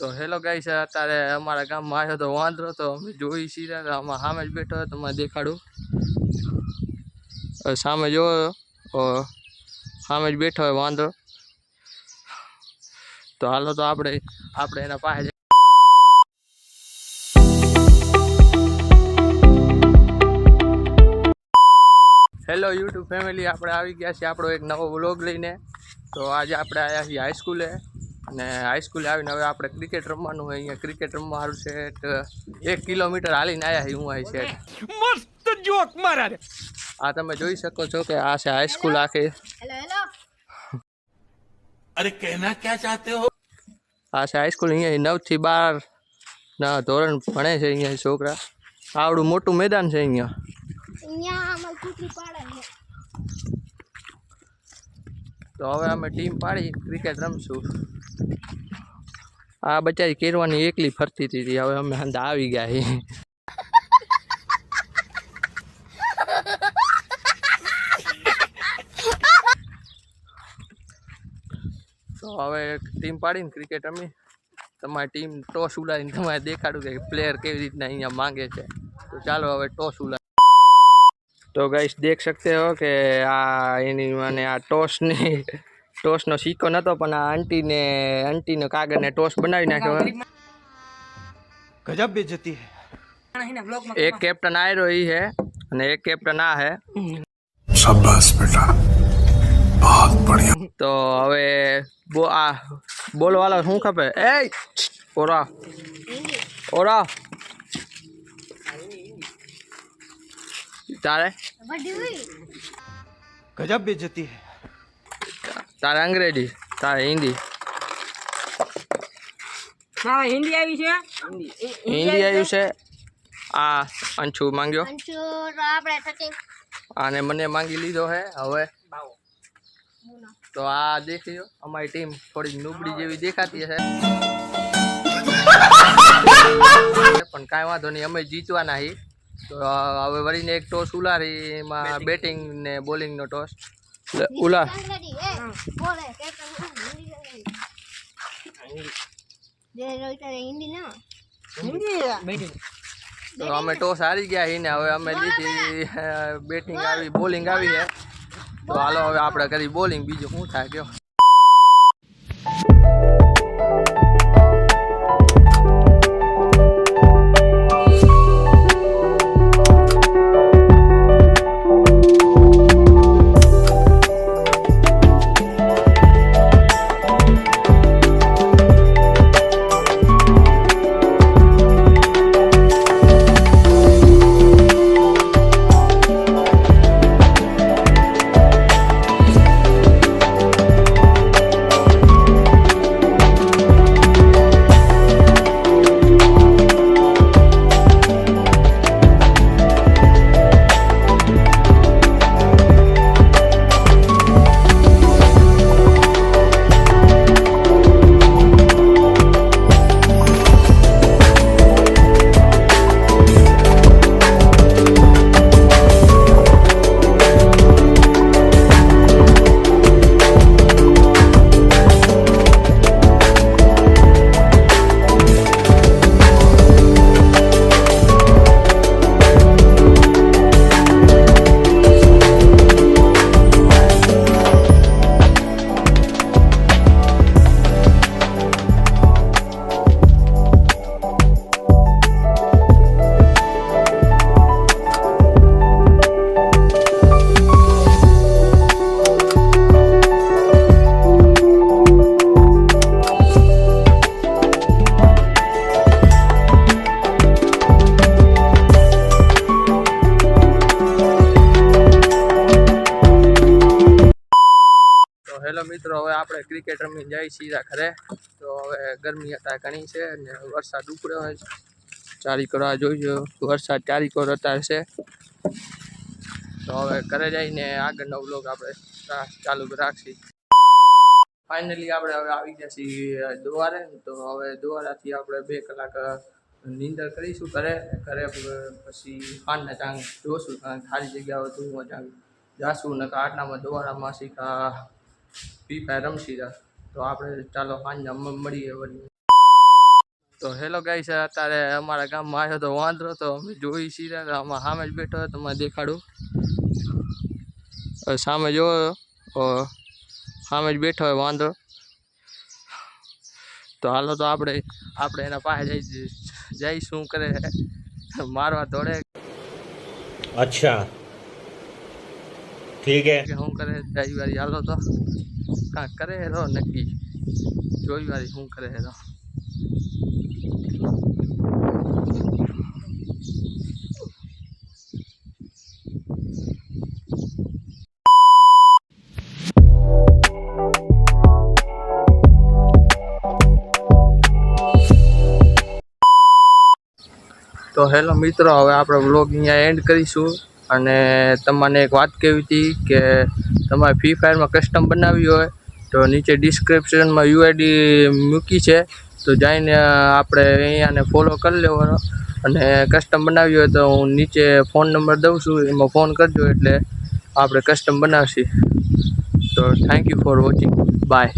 તો hello guys, અત્યારે અમારા ગામમાં આવ્યો તો વાંદરો, તો અમે જોઈ છીએ આમાં સામે જ બેઠો હોય. તમને દેખાડું, સામે જોવો, સામે જ બેઠો હોય વાંદરો. તો હાલો તો આપણે એના પાસે હેલો યુટ્યુબ ફેમિલી, આપણે આવી ગયા છીએ આપણો એક નવો વ્લોગ લઈને. તો આજે આપણે આવ્યા છીએ હાઈસ્કૂલે, અને હાઈસ્કૂલે આવીને હવે આપણે ક્રિકેટ રમવાનું હોય. અહીંયા ક્રિકેટ રમવા સારું છે 1 કિલોમીટર હાલીને આવ્યા છીએ. હું અહીં છે મસ્ત જોક મારા રે. આ તમે જોઈ શકો છો કે આ છે હાઈસ્કૂલ આખી. અરે કહેના ક્યાં ચાહતે હો? આ છે હાઈસ્કૂલ. અહીંયા 9 થી 12 ના ધોરણ ભણે છે અહીંયા છોકરા. આવડું મોટું મેદાન છે અહીંયા. તો હવે અમે ટીમ પાડી ક્રિકેટ રમશું. આ બચારી કેરવાની એકલી ફરતી હતી, હવે અમે અંદર આવી ગયા છીએ. તો હવે ટીમ પાડીને ક્રિકેટ રમી. તમારી ટીમ ટોસ ઉડાડીને તમારે દેખાડું કે પ્લેયર કેવી રીતના અહીંયા માંગે છે. તો ચાલો હવે ટોસ ઉડાડ. तो गाइस देख सकते हो कि आ एनी माने आ टॉस नो सिक्को नतो, पण आ आंटी ने कागज ने टॉस बनावी नाख्यो. गजब बेइज्जती है. एक कैप्टन आयरो ही है અને एक कैप्टन आ है. शाबाश बेटा, बहुत बढ़िया. तो હવે બોલ વાળો શું ખપે? એ ઓરા ઓરા तारे गजब बेइज्जती है. तारे अंग्रेजी, तारे हिंदी. मारा हिंदी आई छे. हिंदी आयु छे. आ अंशु मांग्यो. अंशु तो आपणे सचिन आने मने मांगी लीधो है. હવે तो आ देखियो हमारी टीम थोड़ी नुबड़ी जेवी देखाती है, पण काई वांधो नहीं, અમે જીતવાના હી. तो હવે વળીને એક ટોસ ઉલારી, એમાં બેટિંગ ને બોલિંગ નો ટોસ ઉલાર. તો અમે ટોસ હારી ગયા હી ને હવે અમે લીધી બેટિંગ આવી, બોલિંગ આવી છે. તો હાલો હવે આપણે કરી બોલિંગ, બીજું શું થાય કયો. હેલો મિત્રો, હવે આપણે ક્રિકેટ રમી જાય સીધા ઘરે. તો હવે ગરમી હતા ઘણી છે અને વરસાદ ઉપડ્યો હોય, ચારીકોર આ જોઈજો વરસાદ ચારીકોર અત્યારે છે. તો હવે ઘરે જઈને આગળનો વ્લોગ આપણે ચાલુ રાખશી. ફાઇનલી આપણે હવે આવી ગયા છીએ દ્વારે. તો હવે દ્વારાથી આપણે 2 કલાક નીંદર કરીશું ઘરે પછી ખાંડના ચાંગ જોશું, કારણ ખાલી જગ્યા હોય તો ચાંગ જાશું, નકા આટલામાં દ્વારામાં શીખા ફ્રી ફાયર રમશી. તો આપણે ચાલો સાંજના મળીએ વળી. તો હેલો ગાઈસ, અત્યારે અમારા ગામમાં આવ્યો તો વાંદરો, તો અમે જોઈ છીએ આમાં સામે જ બેઠો હોય, તમને દેખાડું. સામે જોવો, સામે જ બેઠો હોય વાંદરો. તો હાલો તો આપણે એના પાસે જઈ શું કરે, મારવા દોડે अच्छा ठीक है. કે શું કરે. જઈ વારી હાલો તો કાંક કરે હેરો નક્કી, જોઈ વારી શું કરે હેરો. તો હેલો મિત્રો, હવે આપણે વ્લોગ અહીંયા એન્ડ કરીશું. અને તમને એક વાત કહેવી હતી કે તમારે ફ્રી ફાયરમાં કસ્ટમ બનાવવી હોય તો નીચે ડિસ્ક્રિપ્શનમાં યુઆઈડી મૂકી છે, તો જઈને આપણે અહીંયાને ફોલો કરી લેવાનો. અને કસ્ટમ બનાવવી હોય તો હું નીચે ફોન નંબર દઉં છું, એમાં ફોન કરજો એટલે આપણે કસ્ટમ બનાવશી. તો thank you for watching, by.